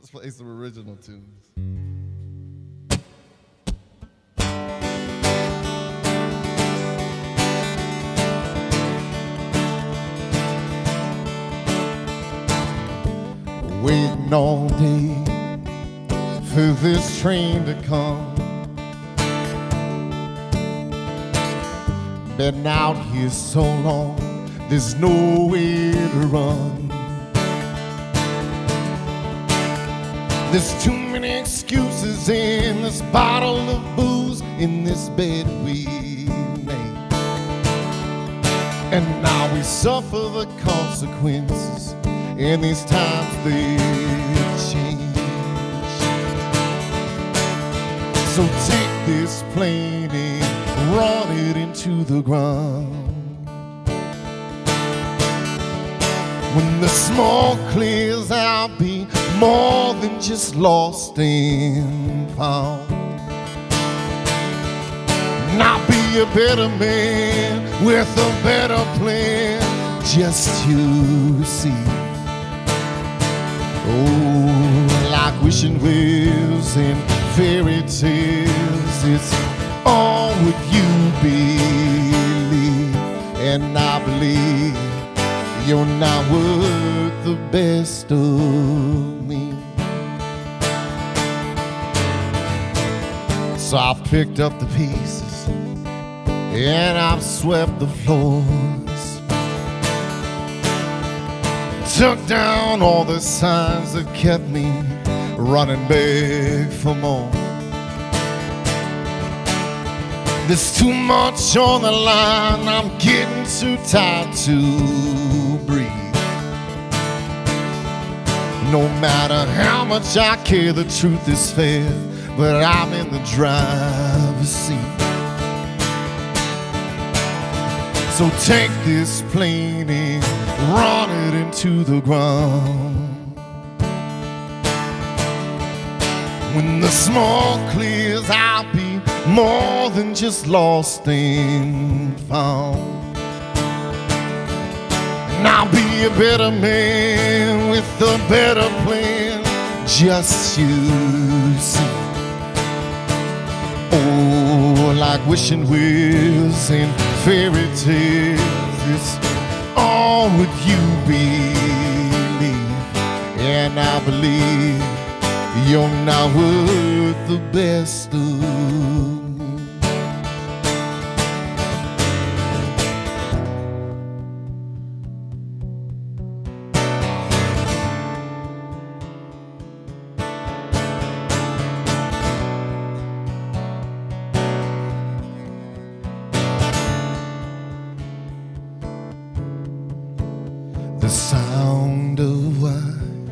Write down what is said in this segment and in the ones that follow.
Let's play some original tunes. Waiting all day for this train to come. Been out here so long, there's nowhere to run. There's too many excuses in this bottle of booze, in this bed we made. And now we suffer the consequences, and these times they change. So take this plane and run it into the ground. When the smoke clears, I'll be more than just lost and found. And I'll be a better man with a better plan, just you see. Oh, like wishing wells and fairy tales, it's all what you believe. And I believe you're not worth the best of me. So I've picked up the pieces and I've swept the floors, took down all the signs that kept me running back for more. There's too much on the line, I'm getting too tired to breathe. No matter how much I care, the truth is fair, but I'm in the driver's seat. So take this plane and run it into the ground. When the smoke clears, I'll be more than just lost and found. And I'll be a better man with a better plan, just you see. Oh, like wishing wells and fairy tales, it's all what you believe. And I believe you're not worth the best of me. The sound of wine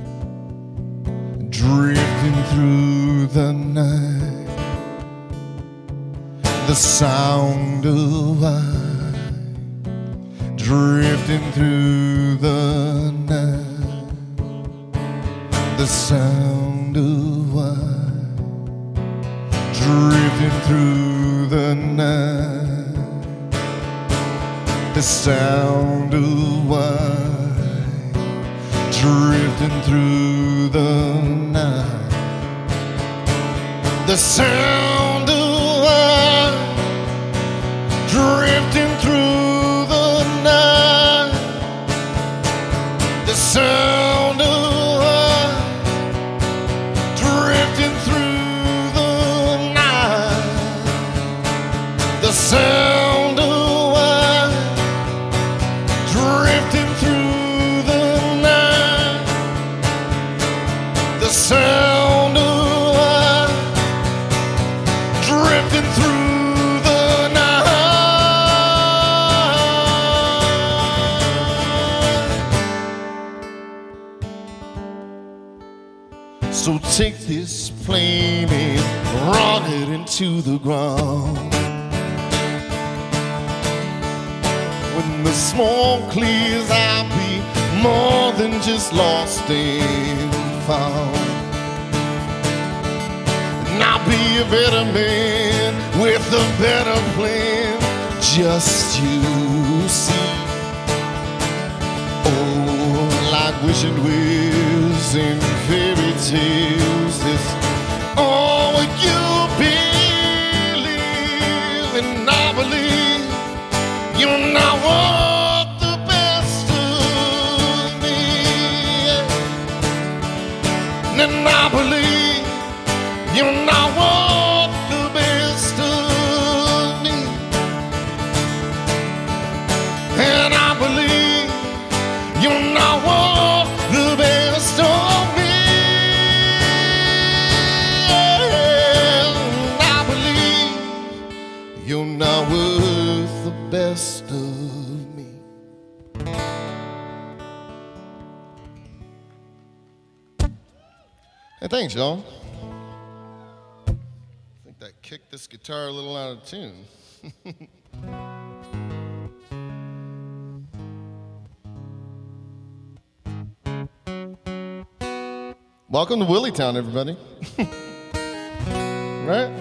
drifting through the night. The sound of wine drifting through the night. The sound of wine drifting through the night. The sound of wine drifting through the night. The sound of wine drifting through the night. The sound of wine drifting through the night. The sound of wine drifting through the night. The sound of wine drifting through the night. So take this plane and run it into the ground. When the smoke clears, I'll be more than just lost and found. And I'll be a better man with a better plan, just you see. Oh, like wishing wells and fairy tells this. Oh, you believe, and I believe you're not worth the best of me. And I believe you're not worth the best of me. And I believe you're not worth the best of me. And I believe you're not worth the best of me. Hey, thanks, y'all. I think that kicked this guitar a little out of tune. Welcome to WillyTown, everybody. Right?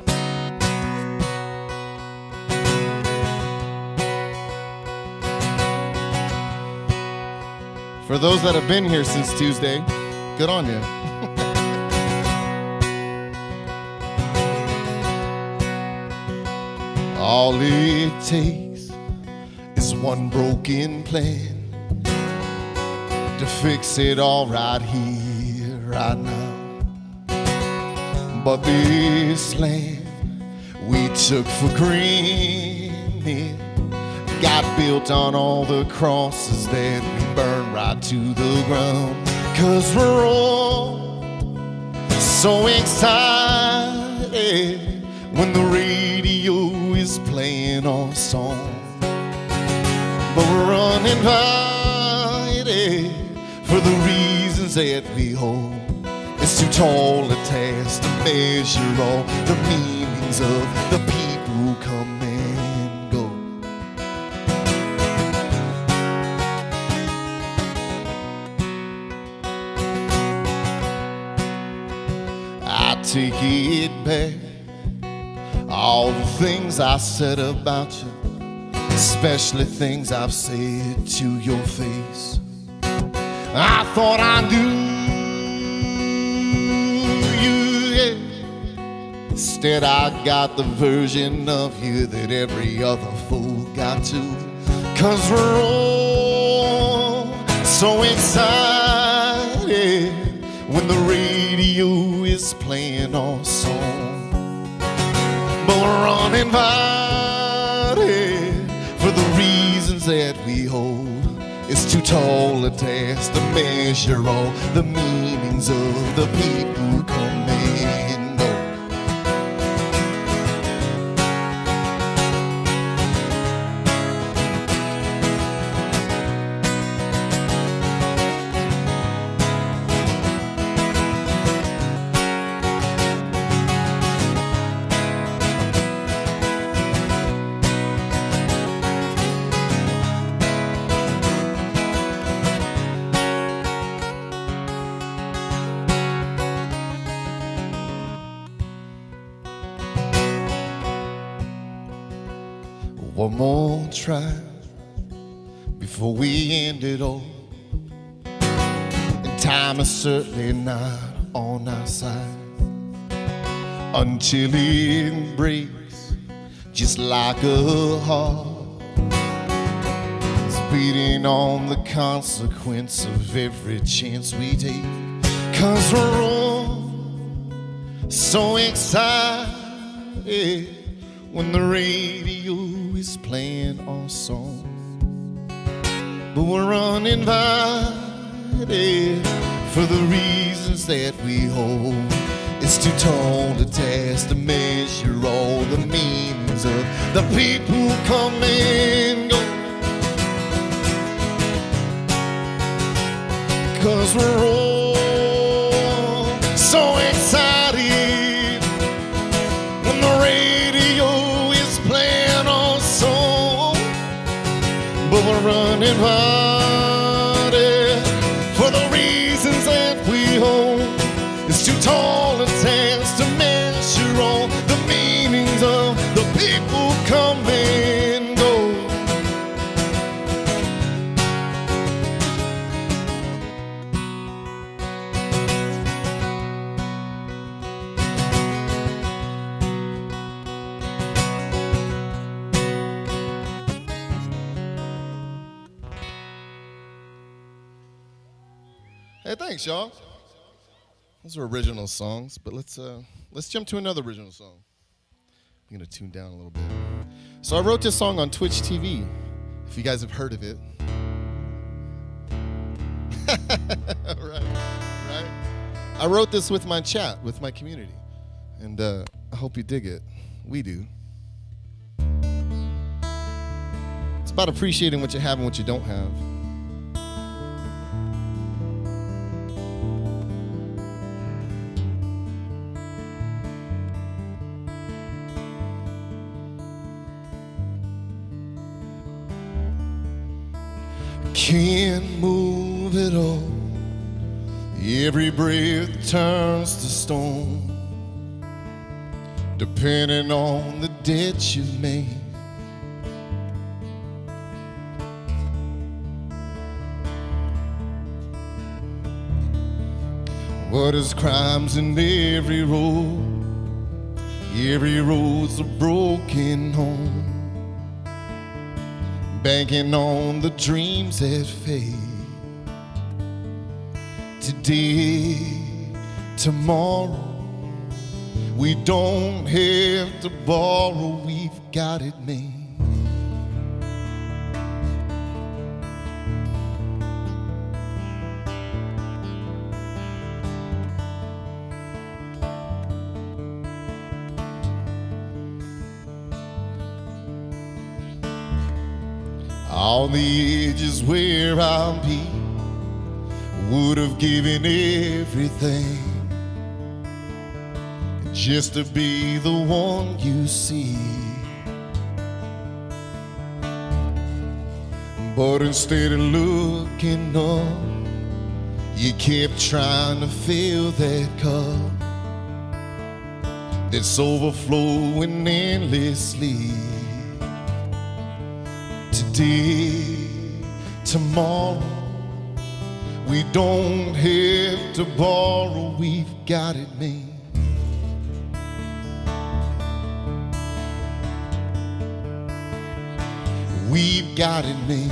For those that have been here since Tuesday, good on you. All it takes is one broken plan to fix it all right here, right now. But this land we took for granted got built on all the crosses that we burned right to the ground. 'Cause we're all so excited when the radio is playing our song, but we're uninvited for the reasons that we hold. It's too tall a task to measure all the meanings of the people who come and go. I take it back, all the things I said about you, especially things I've said to your face. I thought I knew you, yeah. Instead I got the version of you that every other fool got too. 'Cause we're all so excited when the radio is playing our song, but we're uninvited for the reasons that we hold. It's too tall a task to measure all the meanings of the people who come and go. One more try before we end it all. And time is certainly not on our side until it breaks, just like a heart. It's beating on the consequence of every chance we take. 'Cause we're all so excited when the radio is playing our song, but we're uninvited for the reasons that we hold. It's too tall a task to measure all the meanings of the people who come and go. 'Cause we're all so excited when the radio is playing our song, but we're uninvited for the reasons that we hold. It's too tall a task to measure all the meanings of the people come and go. Hey, thanks, y'all. Those are original songs, but let's jump to another original song. I'm gonna tune down a little bit. So I wrote this song on Twitch TV. If you guys have heard of it. right. I wrote this with my chat, with my community, and I hope you dig it. We do. It's about appreciating what you have and what you don't have. Can't move it all. Every breath turns to stone, depending on the debt you've made. What is crimes in every road? Every road's a broken home, banking on the dreams that fade. Today, tomorrow, we don't have to borrow, we've got it made. On the edges where I'll be, would have given everything just to be the one you see. But instead of looking up, you kept trying to fill that cup that's overflowing endlessly. Today, tomorrow, we don't have to borrow, we've got it made. We've got it made.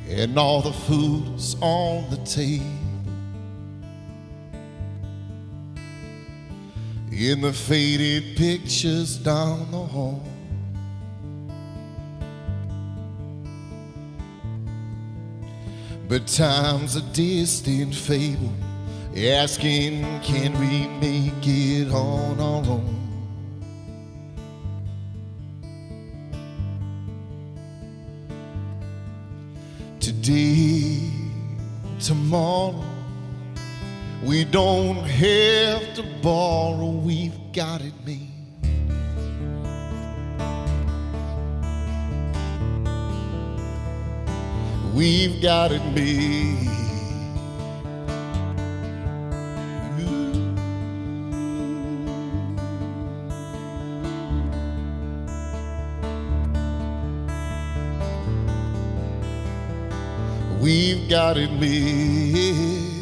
And all the food's on the table, in the faded pictures down the hall. But time's a distant fable, asking, can we make it on our own? Today, tomorrow, we don't have to borrow, we've got it made. We've got it made. We've got it made.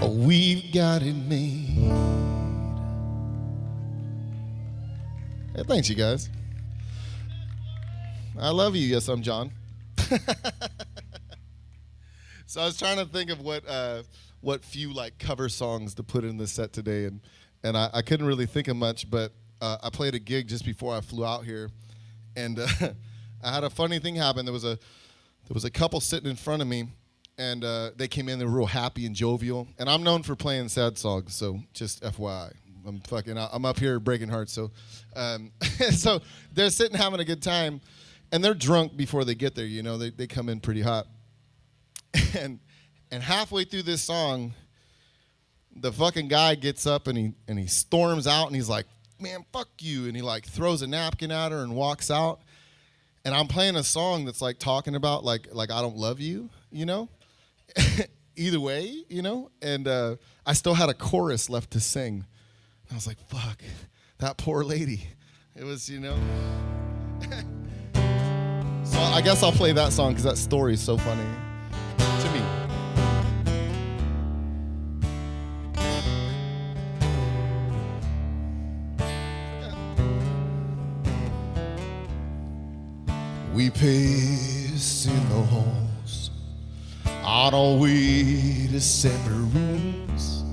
We've got it made. Hey, thanks, you guys. I love you. Yes, I'm John. So I was trying to think of what few like cover songs to put in the set today, and I couldn't really think of much, but I played a gig just before I flew out here, and I had a funny thing happen. There was a couple sitting in front of me, and they came in. They were real happy and jovial, and I'm known for playing sad songs, so just FYI. I'm up here breaking hearts. So so they're sitting having a good time, and they're drunk before they get there. You know, they come in pretty hot, and halfway through this song, the fucking guy gets up and he storms out, and he's like, "Man, fuck you," and he like throws a napkin at her and walks out. And I'm playing a song that's like talking about like I don't love you, you know. Either way, you know, and I still had a chorus left to sing. I was like, fuck, that poor lady. It was, you know. So I guess I'll play that song because that story is so funny to me. We paced in the halls on our way to separate rooms.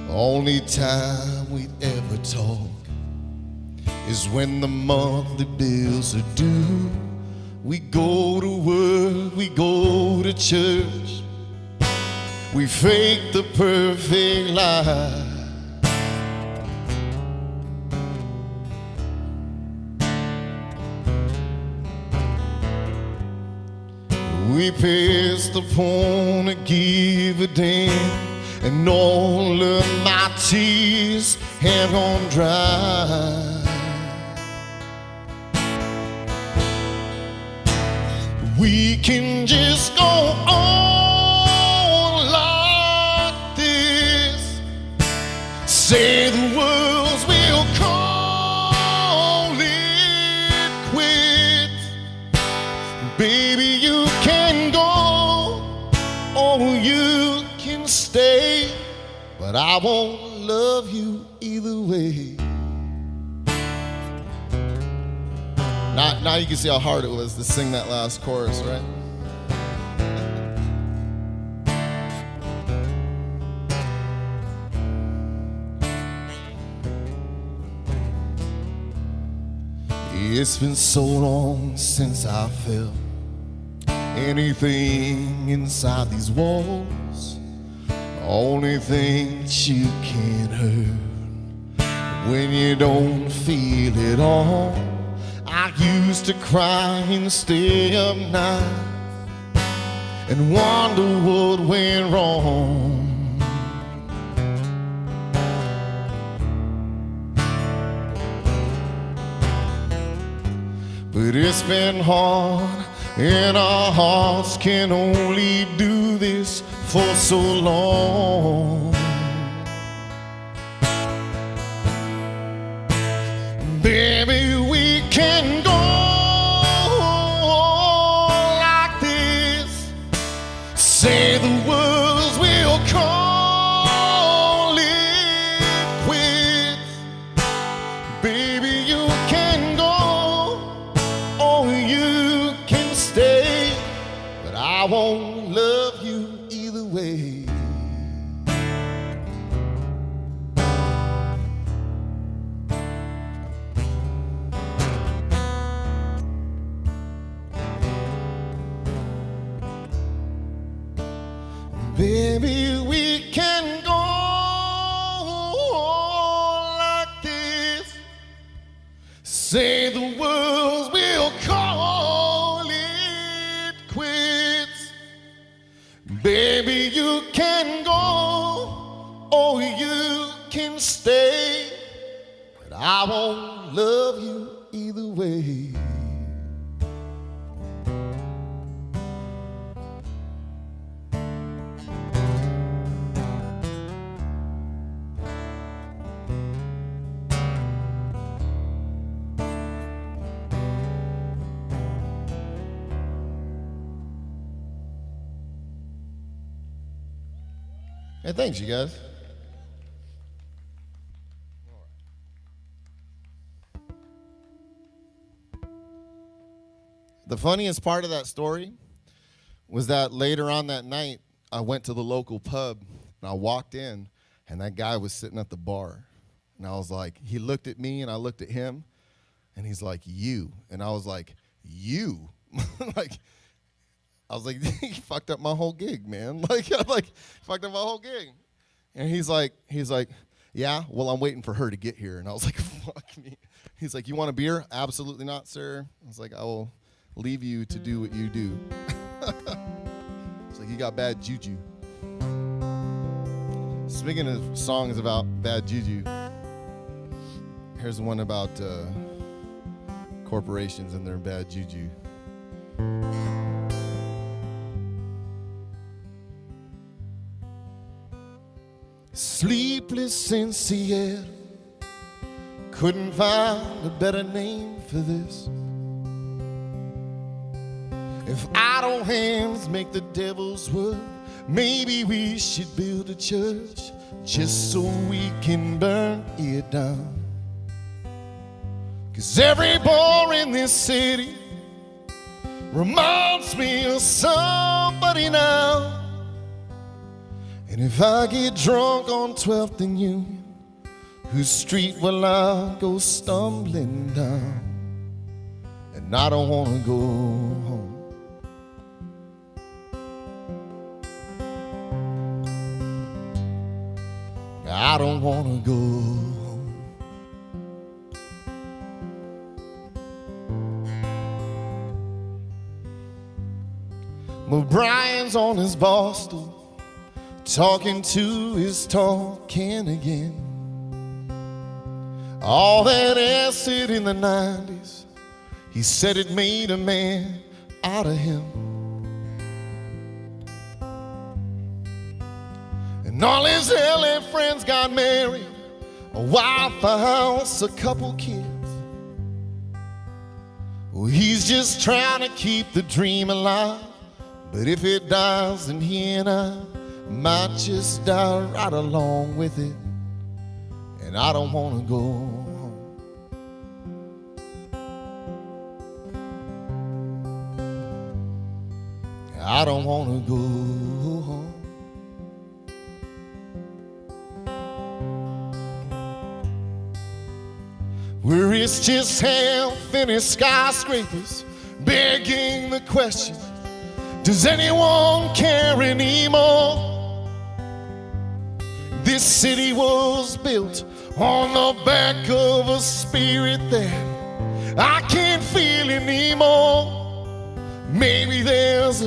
Only time we'd ever talk is when the monthly bills are due. We go to work, we go to church, we fake the perfect life. We pass the phone to give a damn, and all of my tears have gone dry. We can just go on like this, say the words will call it quits. Baby, you can go or you can stay, but I won't love you either way. Now you can see how hard it was to sing that last chorus, right? It's been so long since I felt anything inside these walls. Only thing that you can't hurt when you don't feel it all. I used to cry and stay up night and wonder what went wrong. But it's been hard, and our hearts can only do this for so long. Baby, we can go like this, say the words we'll call it quits. Baby, you can go or you can stay, but I won't love you either way. Baby, we can go like this, say the words we'll call it quits. Baby, you can go or you can stay, but I won't love you either way. Hey, thanks, you guys. The funniest part of that story was that later on that night, I went to the local pub, and I walked in, and that guy was sitting at the bar. And I was like, he looked at me, and I looked at him, and he's like, you. And I was like, you? I was like, he fucked up my whole gig, man. Fucked up my whole gig. And he's like, yeah, well, I'm waiting for her to get here. And I was like, fuck me. He's like, you want a beer? Absolutely not, sir. I was like, I will leave you to do what you do. It's like, you got bad juju. Speaking of songs about bad juju, here's one about corporations and their bad juju. Sleepless in Seattle, couldn't find a better name for this. If idle hands make the devil's work, maybe we should build a church just so we can burn it down. 'Cause every bar in this city reminds me of somebody now. And if I get drunk on 12th and Union, whose street will I go stumbling down? And I don't want to go home. I don't want to go home. But Brian's on his bar stool, talking to his talking again. All that acid in the 90s, he said it made a man out of him. And all his LA friends got married, a wife, a house, a couple kids. Well, he's just trying to keep the dream alive. But if it dies, then he and I might just die right along with it. And I don't want to go home. I don't want to go home. Where it's just half-finished skyscrapers begging the question, does anyone care anymore? This city was built on the back of a spirit that I can't feel anymore. Maybe there's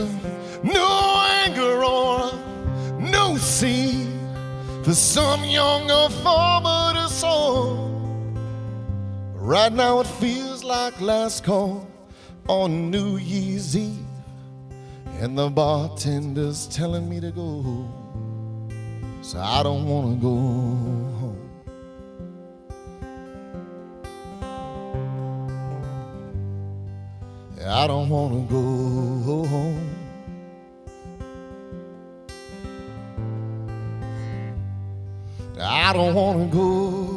no anger or no seed for some younger formative soul. Right now it feels like last call on New Year's Eve, and the bartender's telling me to go, so I don't want to go home. I don't want to go home. I don't want to go.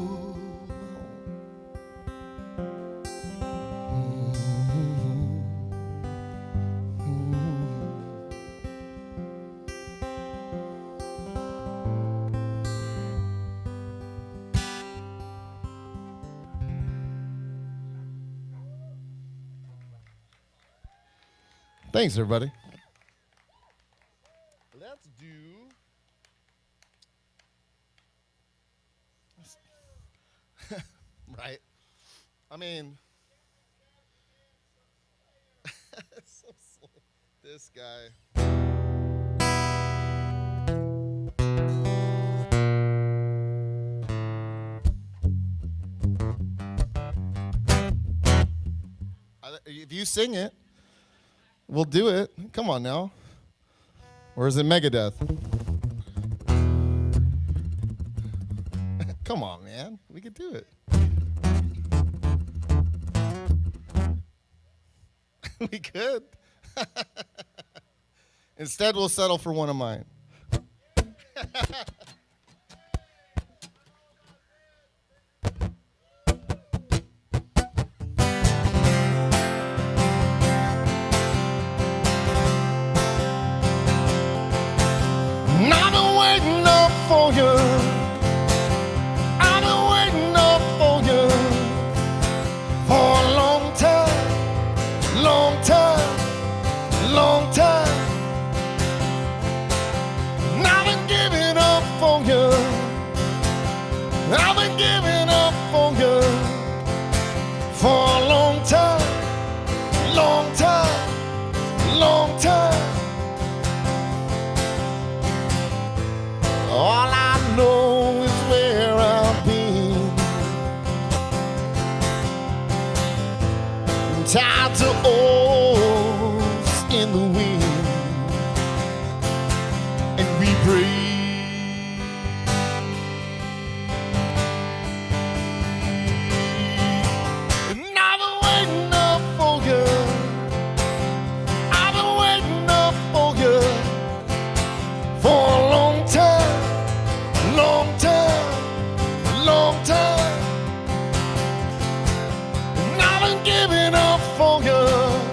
Thanks, everybody. Let's do... right? I mean... so slow. This guy... If you sing it, we'll do it. Come on now. Or is it Megadeth? Come on, man. We could do it. We could. Instead, we'll settle for one of mine. I've been waiting up for you. I've been waiting up for you for a long time, long time, long time. And I've been giving up for you. I've been giving up for you for a long time, long time, long time. All I know is where I've been, tied to oars in the wind, and we breathe. And I've been waiting up for you. I've been waiting up for you for a long time. Long time, long time. And I've been giving up for you.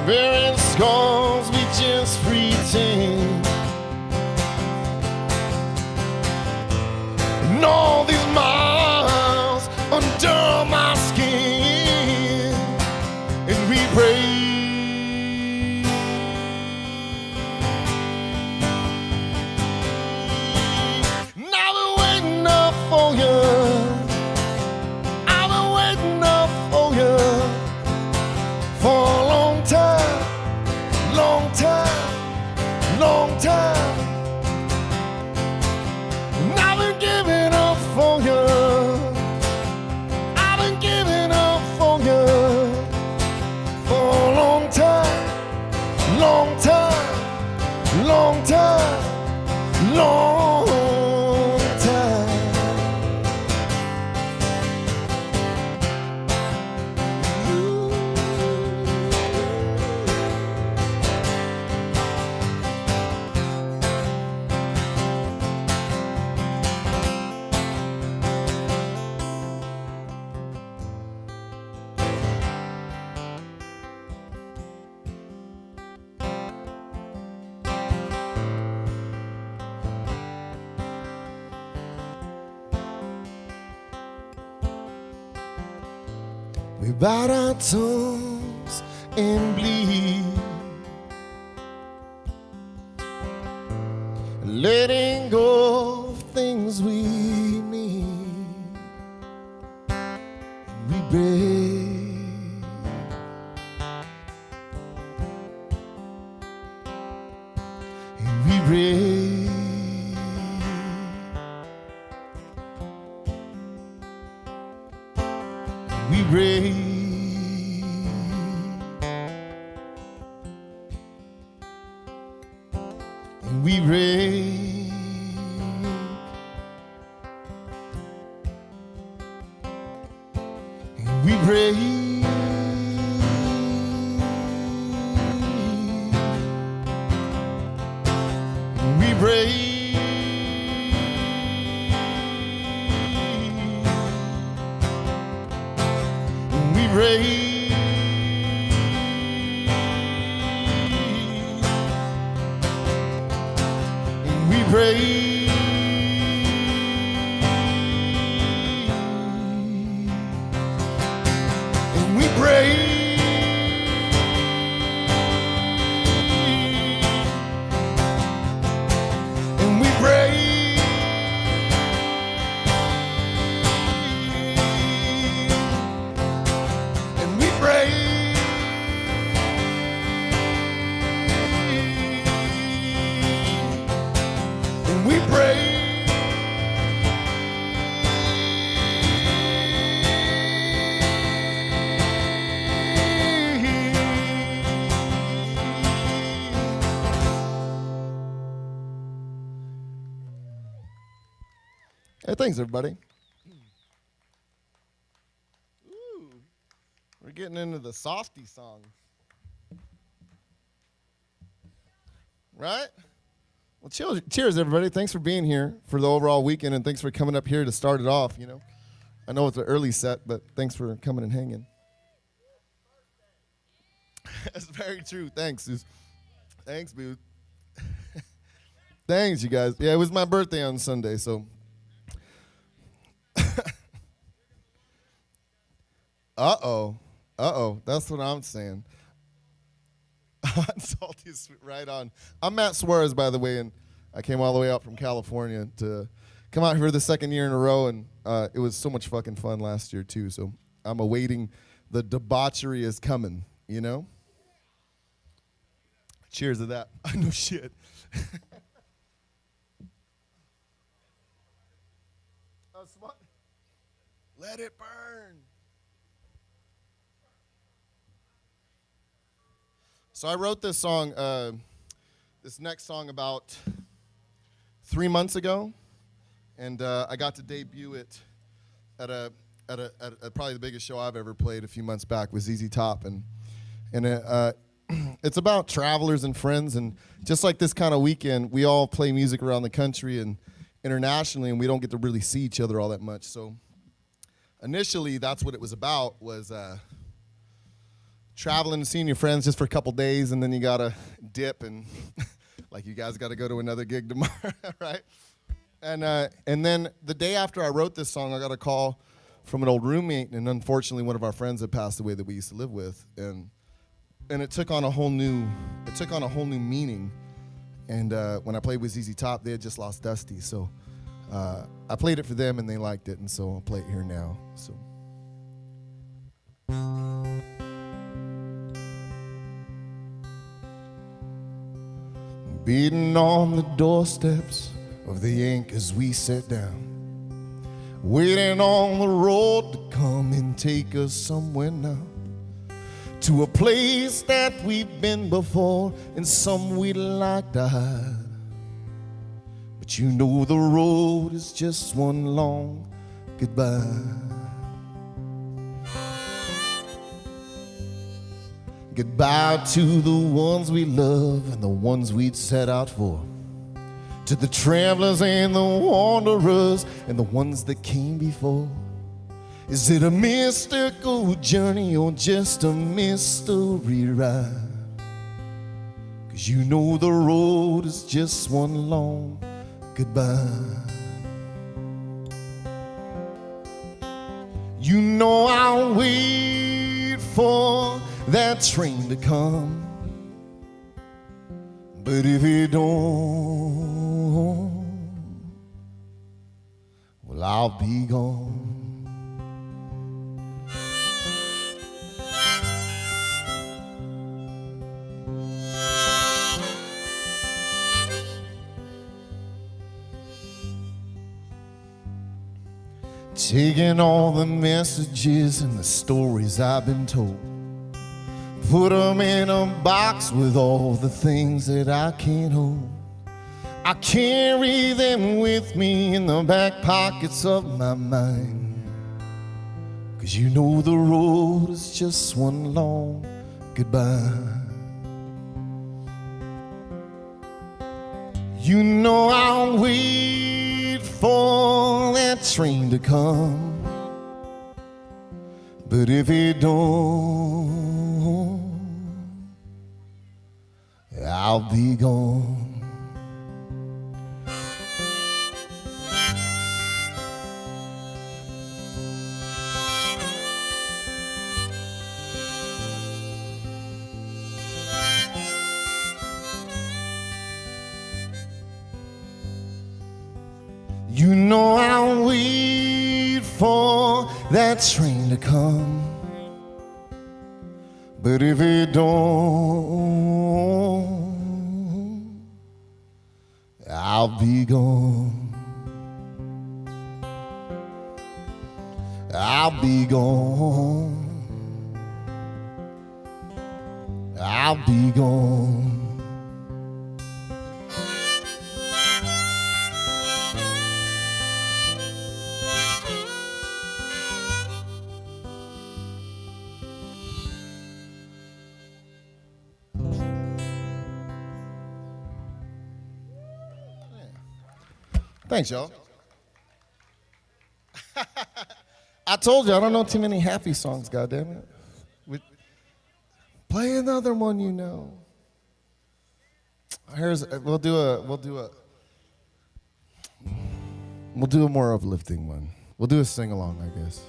Bearing scars, we just pretend. And all these miles under my skin, and we pray. Now we're waiting up for you. I've been waiting up for you for a long time, long time, long time. And I've been giving up for you. I've been giving up for you for a long time, long time, long time, long time. We bite our tongues and bleed, letting go of things we need. And we break, and we break, and we break. We break, and we break, and we break, and we break. Pray. And we pray. And we pray. And we pray. We pray. Hey, thanks, everybody. Ooh, we're getting into the softy songs. Right? Well, cheers, everybody. Thanks for being here for the overall weekend, and thanks for coming up here to start it off, you know. I know it's an early set, but thanks for coming and hanging. That's very true. Thanks, Suze. Thanks, Booth. Thanks, you guys. Yeah, it was my birthday on Sunday, so. Uh-oh. Uh-oh. That's what I'm saying. Hot and salty is sweet. Right on. I'm Matt Suarez, by the way, and I came all the way out from California to come out here the second year in a row, and it was so much fucking fun last year, too. So I'm awaiting the debauchery is coming, you know? Cheers to that. No shit. Let it burn. So I wrote this song, this next song about 3 months ago, and I got to debut it at probably the biggest show I've ever played a few months back with ZZ Top, and it's about travelers and friends, and just like this kind of weekend, we all play music around the country and internationally, and we don't get to really see each other all that much. So initially, that's what it was about, was traveling and seeing your friends just for a couple days, and then you gotta dip and like you guys gotta go to another gig tomorrow, right? And then the day after I wrote this song, I got a call from an old roommate, and unfortunately one of our friends had passed away that we used to live with, and it took on a whole new meaning. And when I played with ZZ Top, they had just lost Dusty, so I played it for them and they liked it, and so I'll play it here now. So. Beating on the doorsteps of the ink as we sat down, waiting on the road to come and take us somewhere now, to a place that we've been before and some we'd like to hide. But you know the road is just one long goodbye. Goodbye to the ones we love and the ones we'd set out for, to the travelers and the wanderers and the ones that came before. Is it a mystical journey or just a mystery ride? 'Cause you know the road is just one long goodbye. You know I'll wait for that train to come, but if it don't, well, I'll be gone. Taking all the messages and the stories I've been told, put them in a box with all the things that I can't hold. I carry them with me in the back pockets of my mind, 'cause you know the road is just one long goodbye. You know I'll wait for that train to come, but if it don't, I'll be gone. You know I'll wait for that train to come, but if it don't, I'll be gone. I'll be gone. I'll be gone. Thanks, y'all. I told you I don't know too many happy songs, goddammit. Play another one, you know. We'll do a more uplifting one. We'll do a sing-along, I guess.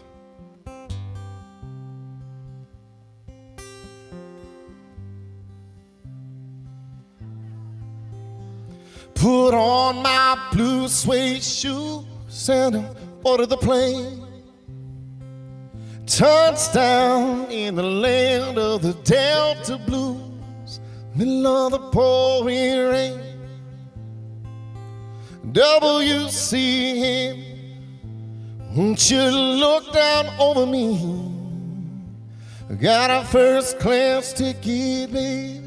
Put on my blue suede shoes and boarded the plane. Touchdown in the land of the Delta Blues, middle of the pouring rain. WCM, won't you look down over me? Got a first class ticket, baby,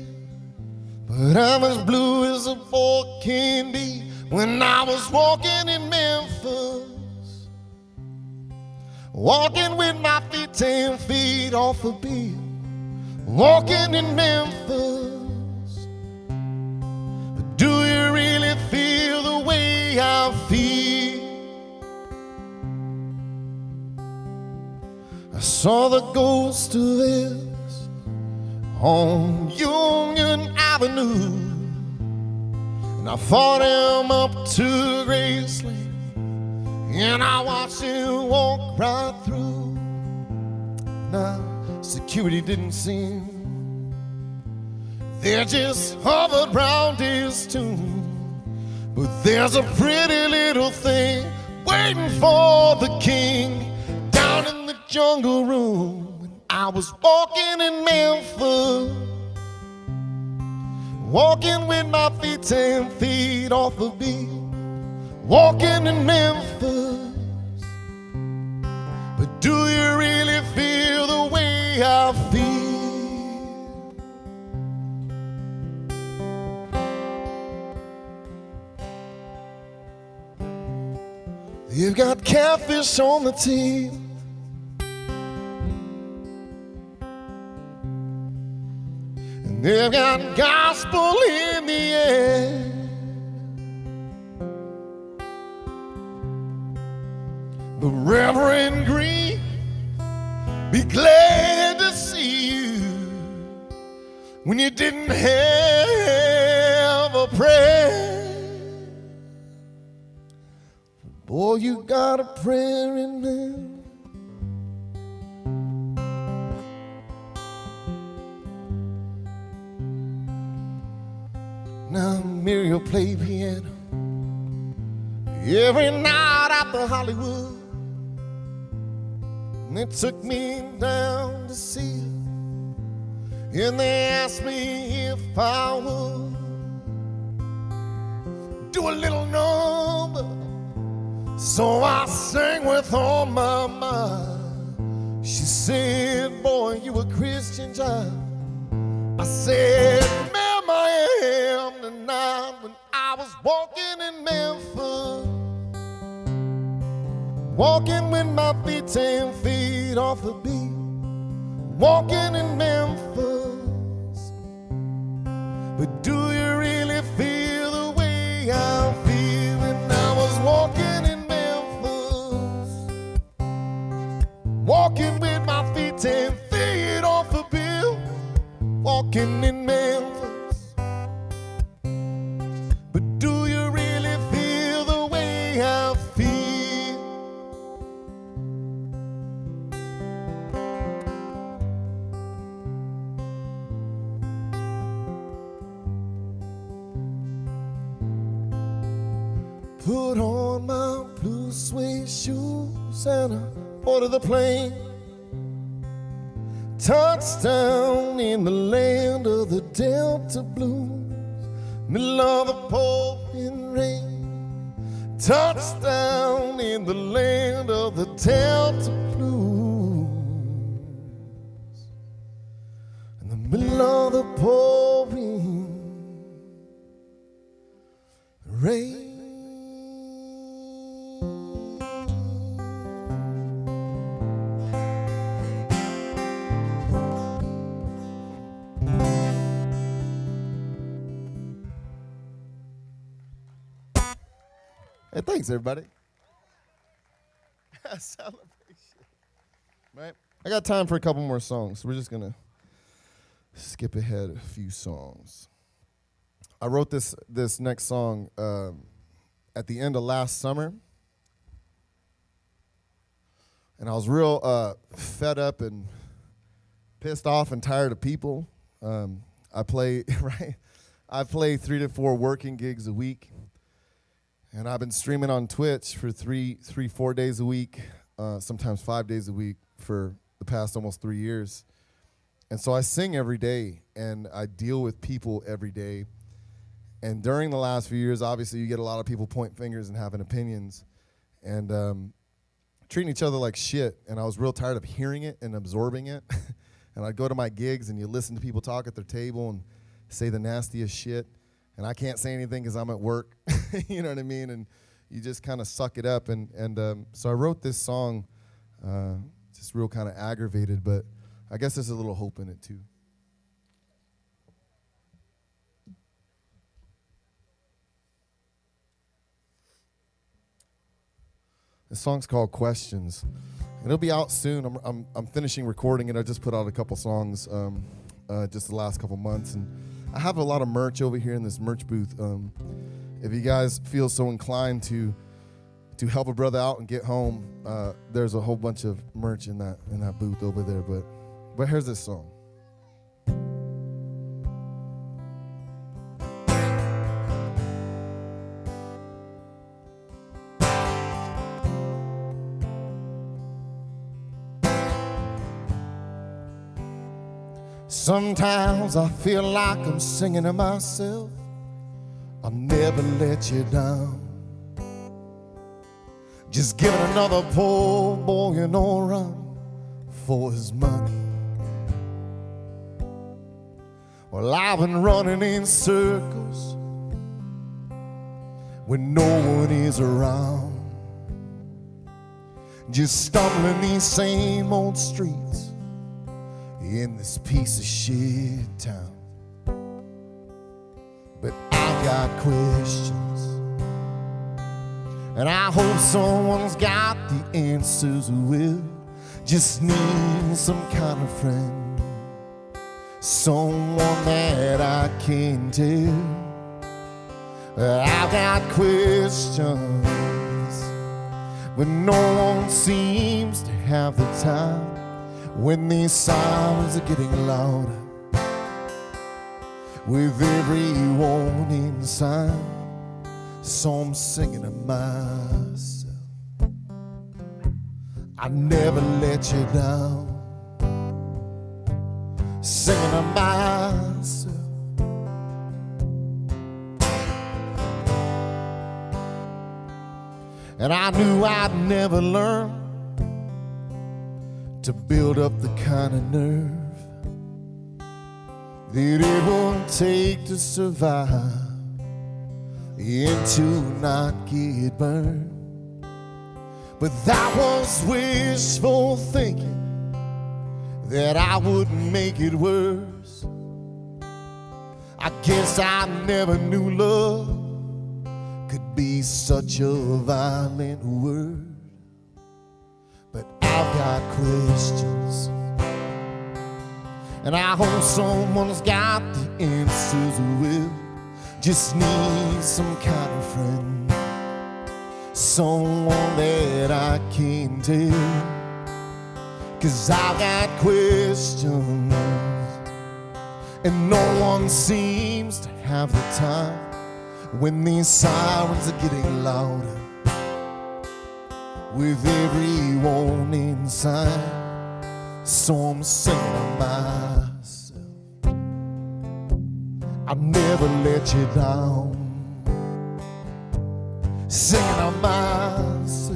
but I'm as blue as a boy can be. When I was walking in Memphis, walking with my feet 10 feet off a beat, walking in Memphis. But do you really feel the way I feel? I saw the ghost of this on Union Avenue, and I followed him up to Graceland, and I watched him walk right through. Now, security didn't seem, they just hovered round his tomb. But there's a pretty little thing waiting for the king down in the jungle room. I was walking in Memphis, walking with my feet 10 feet off the beat, walking in Memphis. But do you really feel the way I feel? You've got catfish on the tee, and they've got gospel in the air. But Reverend Green, be glad to see you when you didn't have a prayer. Boy, you got a prayer in there. Now Muriel played piano every night after Hollywood, and they took me down to see her, and they asked me if I would do a little number. So I sang with all my mind. She said, boy, you a Christian child. I said, ma'am, I am tonight. When I was walking in Memphis, walking with my feet 10 feet off the beat, walking in Memphis. But do you really feel the way I feel when I was walking in walking with my feet 10 feet off the bill, walking in Memphis. But do you really feel the way I feel? Put on my blue suede shoes and I boarded the plane. Touchdown in the land of the Delta Blues, middle of the pouring rain. Touchdown in the land of the Delta Blues, in the middle of the pouring rain. Hey, thanks, everybody. Celebration. Right? I got time for a couple more songs. We're just going to skip ahead a few songs. I wrote this next song at the end of last summer. And I was real fed up and pissed off and tired of people. I play 3 to 4 working gigs a week. And I've been streaming on Twitch for 4 days a week, sometimes 5 days a week for the past almost 3 years. And so I sing every day, and I deal with people every day. And during the last few years, obviously, you get a lot of people point fingers and having opinions and treating each other like shit. And I was real tired of hearing it and absorbing it. And I'd go to my gigs, and you listen to people talk at their table and say the nastiest shit. And I can't say anything because I'm at work, you know what I mean? And you just kind of suck it up. And so I wrote this song, just real kind of aggravated, but I guess there's a little hope in it too. This song's called Questions. It'll be out soon. I'm finishing recording it. I just put out a couple songs just the last couple months, and I have a lot of merch over here in this merch booth. If you guys feel so inclined to help a brother out and get home, there's a whole bunch of merch in that booth over there. But here's this song. Sometimes I feel like I'm singing to myself. I'll never let you down. Just giving another poor boy an old run for his money. Well, I've been running in circles when no one is around, just stumbling these same old streets in this piece of shit town. But I've got questions, and I hope someone's got the answers who will. Just need some kind of friend, someone that I can tell. I've got questions, but no one seems to have the time. When these sirens are getting louder, with every warning sign, so I'm singing to myself. I never let you down, singing to myself. And I knew I'd never learn to build up the kind of nerve that it won't take to survive and to not get burned. But that was wishful thinking, that I wouldn't make it worse. I guess I never knew love could be such a violent word. But I've got questions, and I hope someone's got the answers who will. Just need some kind of friend, someone that I can tell. 'Cause I've got questions, and no one seems to have the time when these sirens are getting louder, with every warning sign, so I'm singing to myself. I'll never let you down, singing to myself.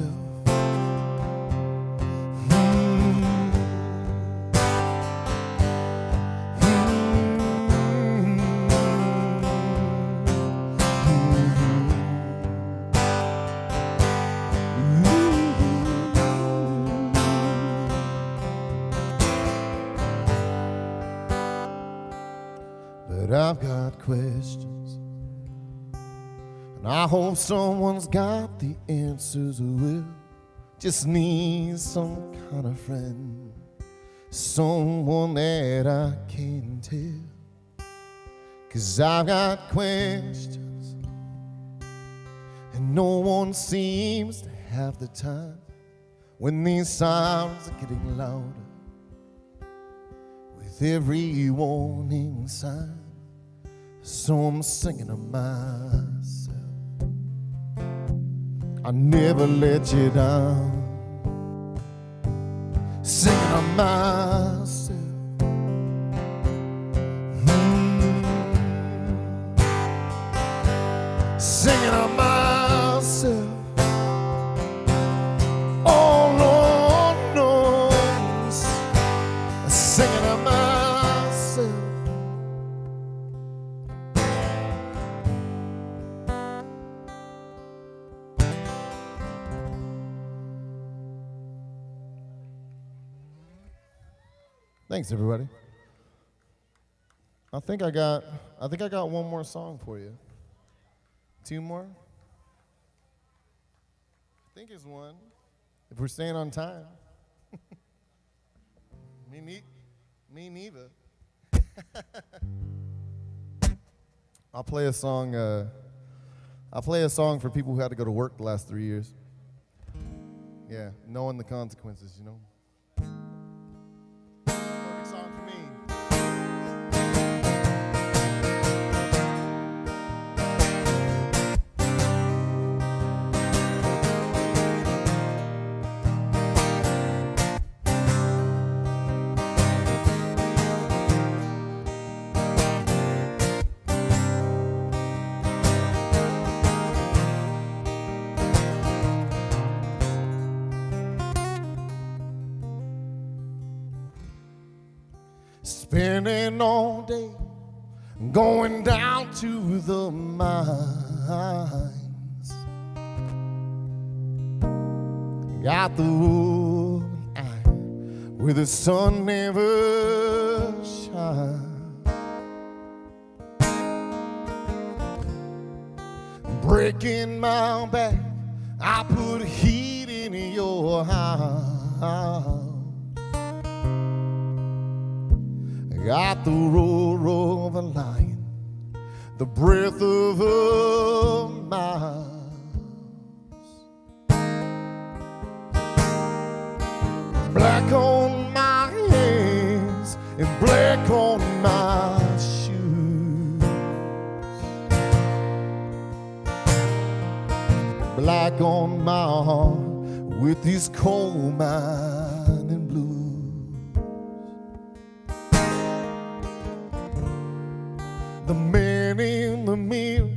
But I've got questions, and I hope someone's got the answers who will. Just need some kind of friend, someone that I can tell. 'Cause I've got questions, and no one seems to have the time when these sirens are getting louder, with every warning sign, so I'm singing to myself. I never let you down, singing to myself. Singing to myself. Oh, Lord knows, singing to myself. Thanks, everybody. I think I got one more song for you. Two more? I think it's one, if we're staying on time. Me neither. I'll play a song. I'll play a song for people who had to go to work the last 3 years. Yeah, knowing the consequences, you know. Perfect song for me. Spending all day going down to the mines. Got the wood eye where the sun never shines. Breaking my back, I put heat in your house. Got the roar of a lion, the breath of a mouse. Black on my hands and black on my shoes. Black on my heart with these coal mining blues. The man in the mirror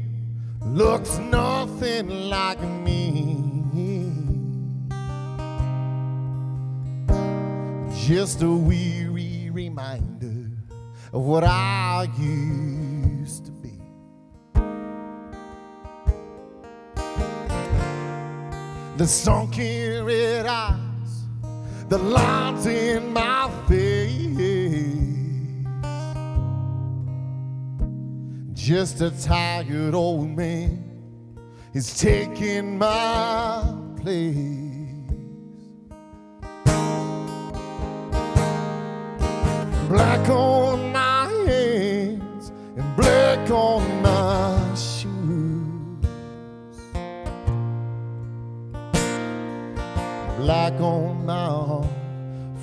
looks nothing like me. Just a weary reminder of what I used to be. The sunken red eyes, the lines in my face. Just a tired old man is taking my place. Black on my hands and black on my shoes. Black on my heart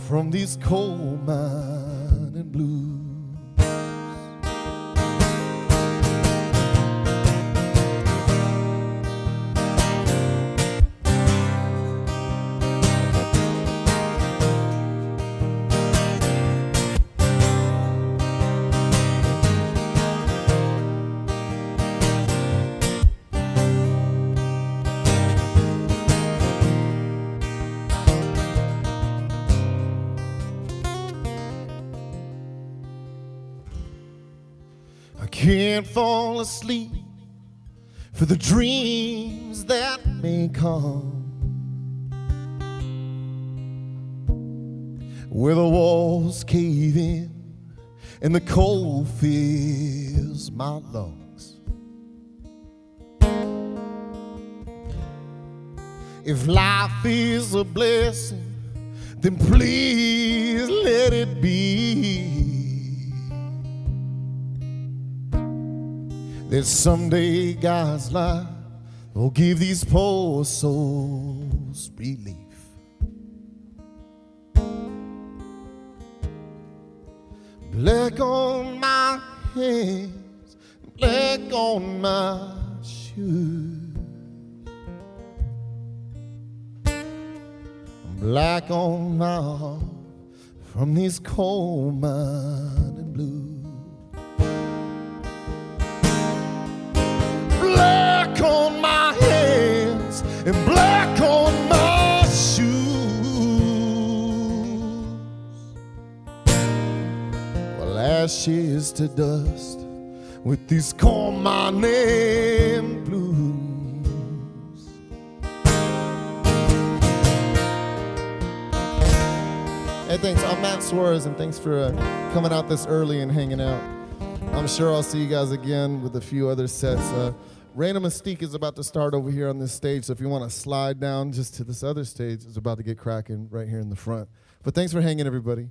from these coal mining blues. Can't fall asleep for the dreams that may come, where the walls cave in and the cold fills my lungs. If life is a blessing, then please let it be. That someday God's light will give these poor souls relief. Black on my hands, black on my shoes. Black on my heart from these coal mining blues. Black on my hands and black on my shoes. Well, ashes to dust with these coal mining blues. Hey, thanks. I'm Matt Suarez, and thanks for coming out this early and hanging out. I'm sure I'll see you guys again with a few other sets. Rain of Mystique is about to start over here on this stage, so if you want to slide down just to this other stage, it's about to get cracking right here in the front. But thanks for hanging, everybody.